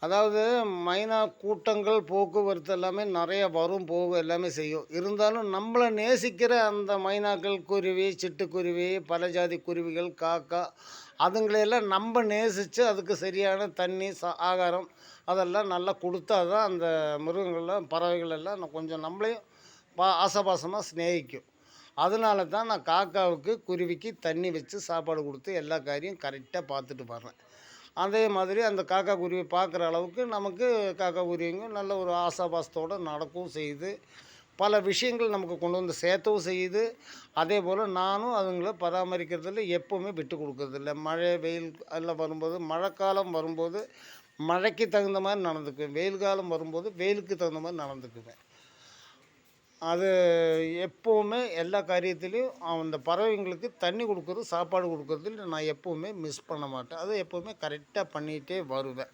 அதாவது மைனா கூட்டங்கள், போக்குவரத்து எல்லாமே நெறைய வரும், போகும் எல்லாமே செய்யும். இருந்தாலும் நம்மள நேசிக்கிற அந்த மைனாக்கள், குருவி, சிட்டுக்குருவி, பல ஜாதி குருவிகள், காக்கா அதுங்களையெல்லாம் நம்ப நேசிச்சு அதுக்கு சரியான தண்ணி, ஆகாரம் அதெல்லாம் நல்லா குடுத்தா தான் அந்த மிருகங்கள்லாம், பறவைகள் எல்லாம் கொஞ்சம் நம்மளையும் ஆசபாசமா சிநேகிக்கும். அதனால தான் நான் காக்காவுக்கு, குருவிக்கு தண்ணி வச்சு சாப்பாடு குடுத்து எல்லா காரியம் கரெக்ட்டா பார்த்துட்டு வர்றேன். அதே மாதிரி அந்த காக்கா, குருவி பார்க்குற அளவுக்கு நமக்கு காக்கா, குருவிங்க நல்ல ஒரு ஆசாபாசத்தோட நடக்கவும் செய்யுது. பல விஷயங்கள் நமக்கு கொண்டு வந்து சேர்த்தவும் செய்யுது. அதேபோல் நானும் அதுங்கள பராமரிக்கிறதில எப்பவுமே விட்டு குடுக்கறதில்ல. மழை, வெயில் எல்லாம் வரும்போது மழைக்காலம் வரும்போது மழைக்கு தகுந்த மாரி நடந்துக்குவேன். வெயில் காலம் வரும்போது வெயிலுக்கு தகுந்த மாரி நடந்துக்குவேன். அது எப்பவுமே எல்லா காரியத்திலயும் அந்த பறவைங்களுக்கு தண்ணி குடுக்குறது, சாப்பாடு குடுக்குறதில நான் எப்பவுமே மிஸ் பண்ண மாட்டேன். அத எப்பவுமே கரெக்ட்டா பண்ணிட்டே வருவேன்.